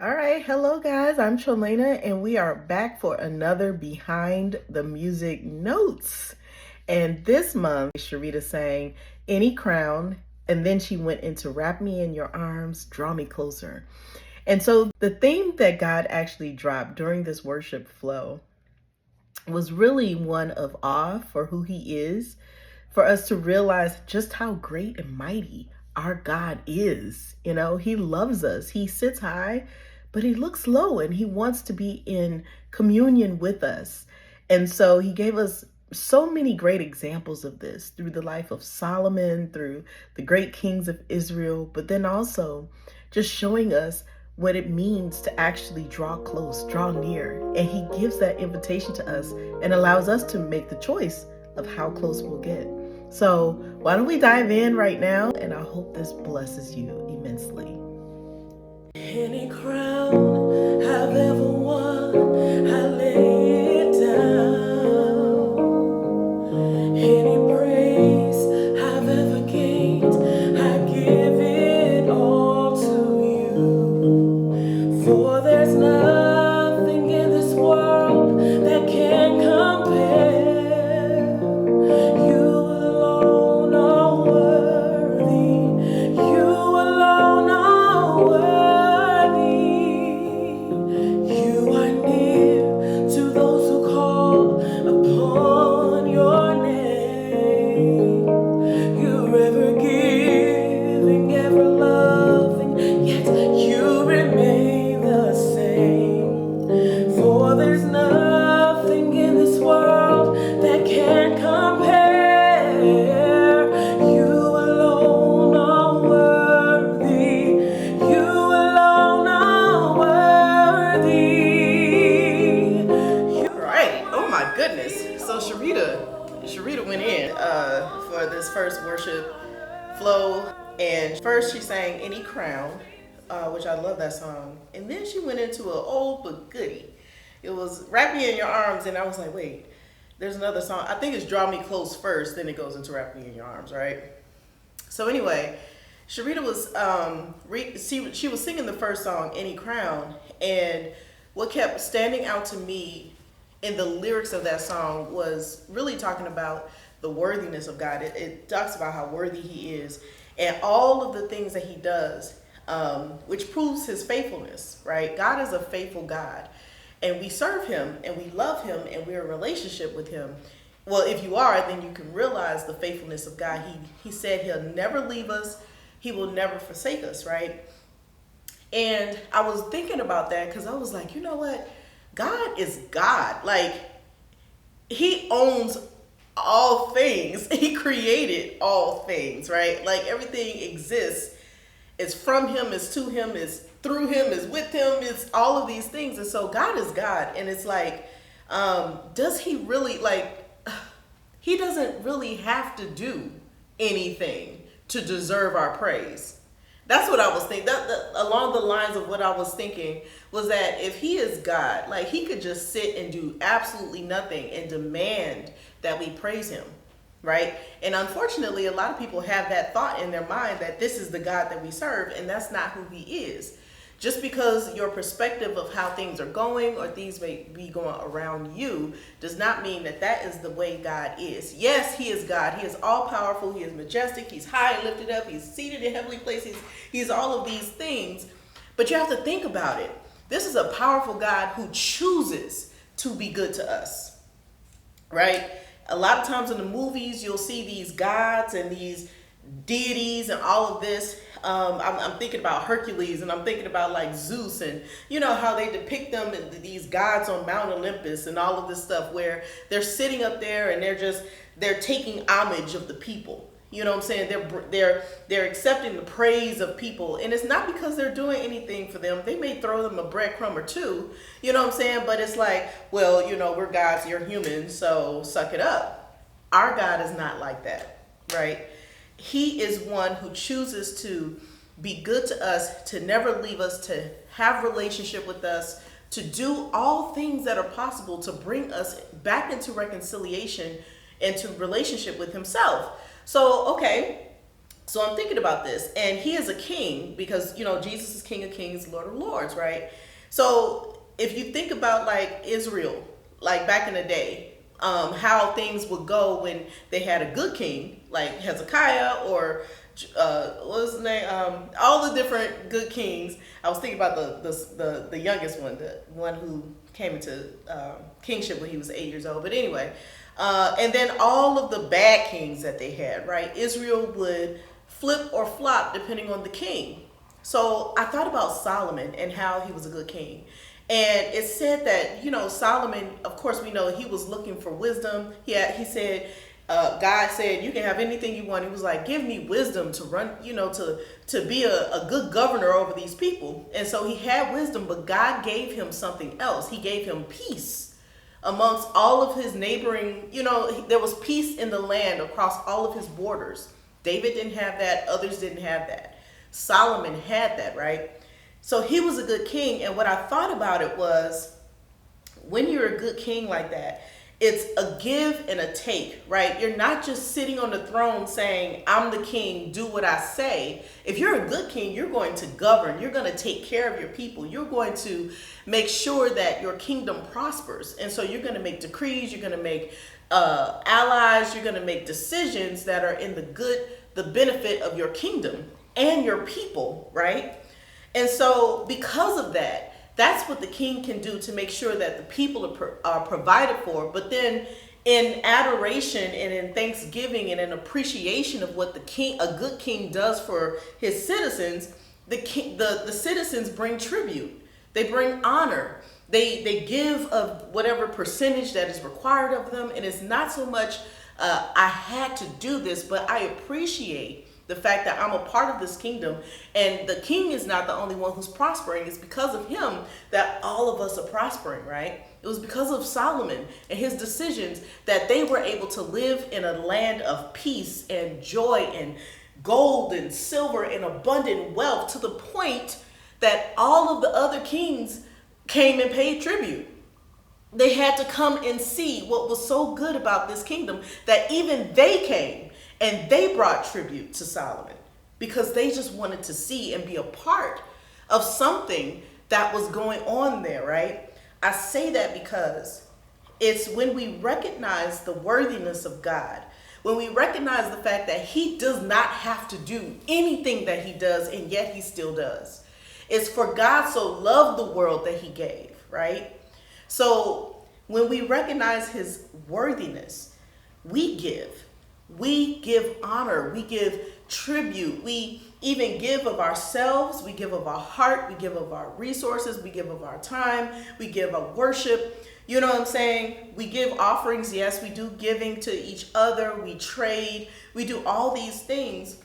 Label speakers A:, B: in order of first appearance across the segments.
A: All right, hello guys, I'm Trelena and we are back for another Behind the Music Notes. And this month, Cherita sang Any Crown, and then she went into Wrap Me in Your Arms, Draw Me Closer. And so the theme that God actually dropped during this worship flow was really one of awe for who he is, for us to realize just how great and mighty our God is. You know, he loves us. He sits high, but he looks low and he wants to be in communion with us. And so he gave us so many great examples of this through the life of Solomon, through the great kings of Israel, but then also just showing us what it means to actually draw close, draw near. And he gives that invitation to us and allows us to make the choice of how close we'll get. So why don't we dive in right now? And I hope this blesses you immensely.
B: Any crown I've ever won, I lay it down. Any praise I've ever gained, I give it all to you. For there's nothing in this world that can compare. You alone are worthy. You alone are worthy. You are near to those who call upon your name. You're ever giving, ever loving, yet you remain the same. For there's nothing in this world that can compare. You alone are worthy. You alone are worthy.
A: Right. Oh my goodness. So Cherita went in for this first worship flow, and first she sang Any Crown, which I love that song, and then she went into an old but goodie. It was Wrap Me in Your Arms, and I was like, wait, there's another song. I think it's Draw Me Close first, then it goes into Wrap Me in Your Arms, right? So anyway, Cherita was she was singing the first song, Any Crown, and what kept standing out to me in the lyrics of that song was really talking about the worthiness of God. It talks about how worthy he is and all of the things that he does, which proves his faithfulness, right? God is a faithful God, and we serve him and we love him and we're in a relationship with him. Well, if you are, then you can realize the faithfulness of God. He said he'll never leave us. He will never forsake us, right? And I was thinking about that because I was like, you know what? God is God. Like, he owns all things. He created all things, right? Like, everything exists. It's from him, it's to him, it's through him, it's with him, it's all of these things. And so God is God. And it's like, does he really, like, he doesn't really have to do anything to deserve our praise. That's what I was thinking. Along the lines of what I was thinking was that if he is God, like, he could just sit and do absolutely nothing and demand that we praise him, right? And unfortunately, a lot of people have that thought in their mind that this is the God that we serve, and that's not who he is. Just because your perspective of how things are going or things may be going around you does not mean that that is the way God is. Yes, he is God. He is all powerful. He is majestic. He's high and lifted up. He's seated in heavenly places. He's all of these things. But you have to think about it. This is a powerful God who chooses to be good to us, right? A lot of times in the movies, you'll see these gods and these deities and all of this. I'm thinking about Hercules, and I'm thinking about like Zeus, and you know how they depict them, these gods on Mount Olympus and all of this stuff where they're sitting up there and they're taking homage of the people. You know what I'm saying? They're accepting the praise of people, and it's not because they're doing anything for them. They may throw them a breadcrumb or two, you know what I'm saying? But it's like, well, you know, we're gods, you're humans, so suck it up. Our God is not like that, right? He is one who chooses to be good to us, to never leave us, to have relationship with us, to do all things that are possible to bring us back into reconciliation and to relationship with himself. So, okay, So I'm thinking about this, and he is a king because, Jesus is King of Kings, Lord of Lords, right? So if you think about like Israel, like back in the day, how things would go when they had a good king, like Hezekiah or what was his name? All the different good kings. I was thinking about the youngest one, the one who came into kingship when he was 8 years old. But anyway, and then all of the bad kings that they had, right? Israel would flip or flop depending on the king. So I thought about Solomon and how he was a good king. And it said that, Solomon, of course, we know he was looking for wisdom. He said, God said, you can have anything you want. He was like, give me wisdom to run, to be a good governor over these people. And so he had wisdom, but God gave him something else. He gave him peace amongst all of his neighboring, there was peace in the land across all of his borders. David didn't have that. Others didn't have that. Solomon had that, right? So he was a good king. And what I thought about it was, when you're a good king like that, it's a give and a take, right? You're not just sitting on the throne saying, I'm the king, do what I say. If you're a good king, you're going to govern. You're going to take care of your people. You're going to make sure that your kingdom prospers. And so you're going to make decrees. You're going to make allies. You're going to make decisions that are in the benefit of your kingdom and your people, right? And so because of that, that's what the king can do to make sure that the people are provided for. But then in adoration and in thanksgiving and in appreciation of what a good king does for his citizens, the citizens bring tribute. They bring honor. They give of whatever percentage that is required of them. And it's not so much I had to do this, but I appreciate the fact that I'm a part of this kingdom, and the king is not the only one who's prospering. It's because of him that all of us are prospering, right? It was because of Solomon and his decisions that they were able to live in a land of peace and joy and gold and silver and abundant wealth, to the point that all of the other kings came and paid tribute. They had to come and see what was so good about this kingdom that even they came and they brought tribute to Solomon, because they just wanted to see and be a part of something that was going on there, right? I say that because it's when we recognize the worthiness of God, when we recognize the fact that he does not have to do anything that he does, and yet he still does. It's for God so loved the world that he gave, right? So when we recognize his worthiness, we give honor, we give tribute, we even give of ourselves, we give of our heart, we give of our resources, we give of our time, we give of worship. You know what I'm saying? We give offerings. Yes, we do giving to each other. We trade. We do all these things.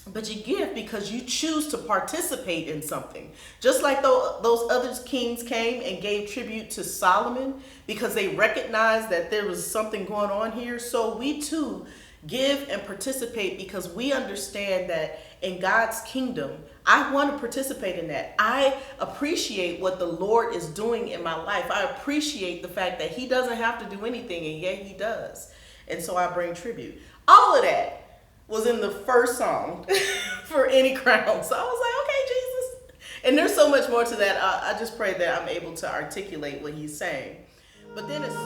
A: But you give because you choose to participate in something. Just like those other kings came and gave tribute to Solomon because they recognized that there was something going on here. So we too give and participate because we understand that in God's kingdom, I want to participate in that. I appreciate what the Lord is doing in my life. I appreciate the fact that he doesn't have to do anything, and yet he does. And so I bring tribute. All of that was in the first song for Any Crown. So I was like, okay, Jesus. And there's so much more to that. I just pray that I'm able to articulate what he's saying. But then it's
B: so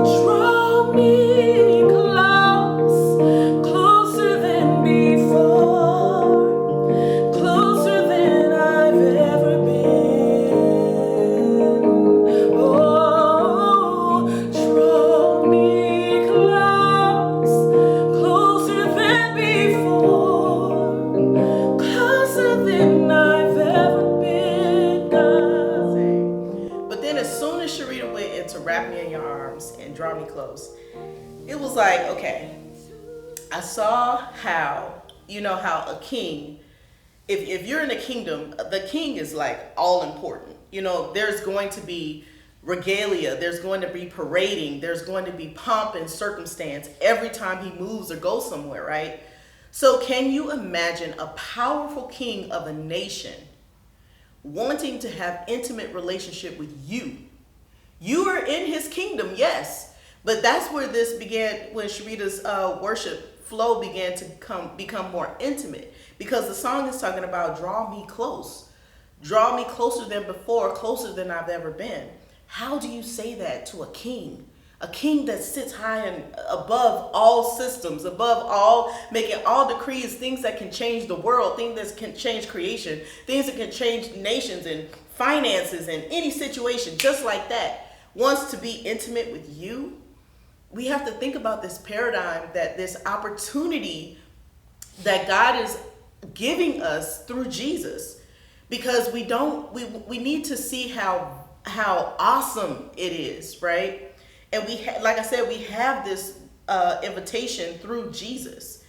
B: draw me close, closer than before, closer than I've ever been. Oh, draw me closer than before, closer than I've ever been, God.
A: But then as soon as Cherita went into Wrap Me in Your Arms and Draw Me Close, it was like, okay, I saw how, how a king, if you're in a kingdom, the king is like all important. There's going to be regalia, there's going to be parading, there's going to be pomp and circumstance every time he moves or goes somewhere, right? So can you imagine a powerful king of a nation wanting to have intimate relationship with you? You are in his kingdom, yes, But that's where this began, when Cherita's worship flow began to become more intimate, because the song is talking about draw me close. Draw me closer than before, closer than I've ever been. How do you say that to a king? A king that sits high and above all systems, above all, making all decrees, things that can change the world, things that can change creation, things that can change nations and finances and any situation, just like that, wants to be intimate with you. We have to think about this paradigm, that this opportunity that God is giving us through Jesus, because we need to see how awesome it is, right? And like I said, we have this invitation through Jesus.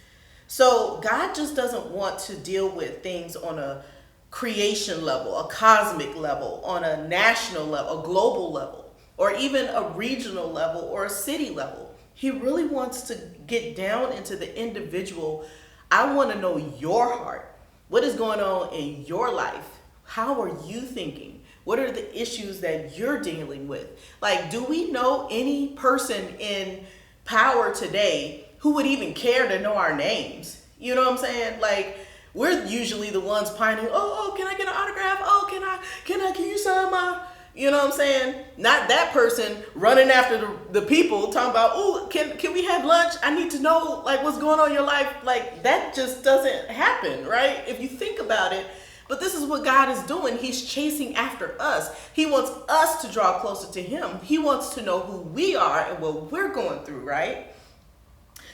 A: So God just doesn't want to deal with things on a creation level, a cosmic level, on a national level, a global level, or even a regional level or a city level. He really wants to get down into the individual. I want to know your heart. What is going on in your life? How are you thinking? What are the issues that you're dealing with? Like, do we know any person in power today who would even care to know our names? You know what I'm saying? Like, we're usually the ones pining, oh, can I get an autograph? Oh, can you sign my, you know what I'm saying? Not that person running after the people talking about, oh, can we have lunch? I need to know, like, what's going on in your life. Like, that just doesn't happen, right? If you think about it. But this is what God is doing. He's chasing after us. He wants us to draw closer to him. He wants to know who we are and what we're going through, right?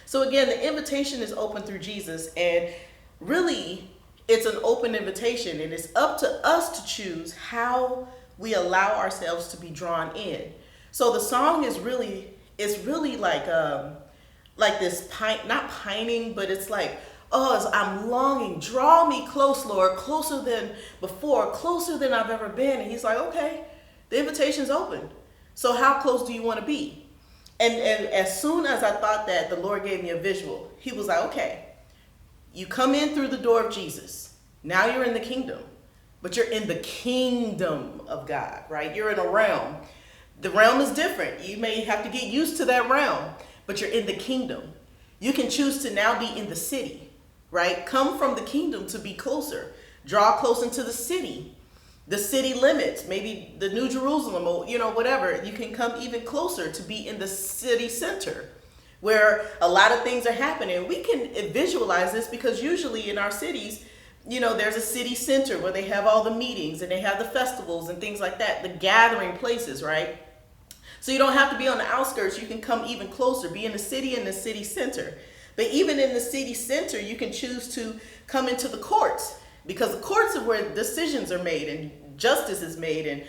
A: So again, the invitation is open through Jesus, and really it's an open invitation, and it's up to us to choose how we allow ourselves to be drawn in. So the song is really like this not pining, but it's like, oh, I'm longing, draw me close, Lord, closer than before, closer than I've ever been. And he's like, okay, the invitation's open. So how close do you want to be? And as soon as I thought that, the Lord gave me a visual. He was like, okay, you come in through the door of Jesus. Now you're in the kingdom, but you're in the kingdom of God, right? You're in a realm. The realm is different. You may have to get used to that realm, but you're in the kingdom. You can choose to now be in the city. Right? Come from the kingdom to be closer. Draw close into the city limits, maybe the New Jerusalem, or, whatever. You can come even closer to be in the city center where a lot of things are happening. We can visualize this because usually in our cities, there's a city center where they have all the meetings and they have the festivals and things like that, the gathering places, right? So you don't have to be on the outskirts. You can come even closer, be in the city and the city center. But even in the city center, you can choose to come into the courts, because the courts are where decisions are made and justice is made, and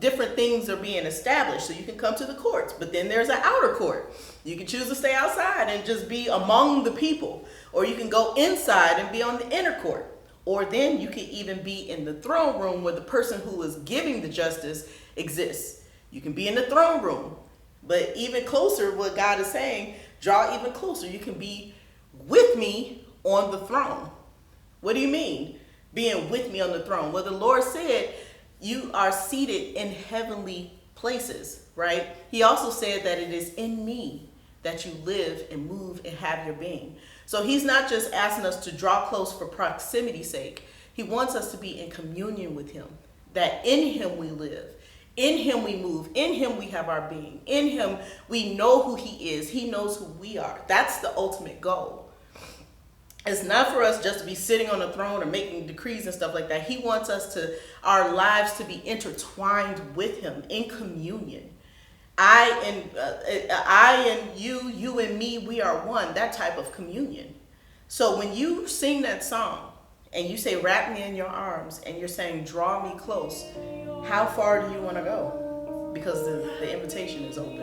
A: different things are being established. So you can come to the courts. But then there's an outer court. You can choose to stay outside and just be among the people, or you can go inside and be on the inner court. Or then you can even be in the throne room where the person who is giving the justice exists. You can be in the throne room. But even closer, what God is saying, draw even closer. You can be with me on the throne. What do you mean, being with me on the throne? Well, the Lord said you are seated in heavenly places, right? He also said that it is in me that you live and move and have your being. So he's not just asking us to draw close for proximity's sake. He wants us to be in communion with him, that in him we live. In him we move. In him we have our being. In him we know who he is. He knows who we are. That's the ultimate goal. It's not for us just to be sitting on a throne or making decrees and stuff like that. He wants our lives to be intertwined with him in communion. I and you, you and me, we are one. That type of communion. So when you sing that song and you say, wrap me in your arms, and you're saying, draw me close, how far do you want to go? Because the invitation is open.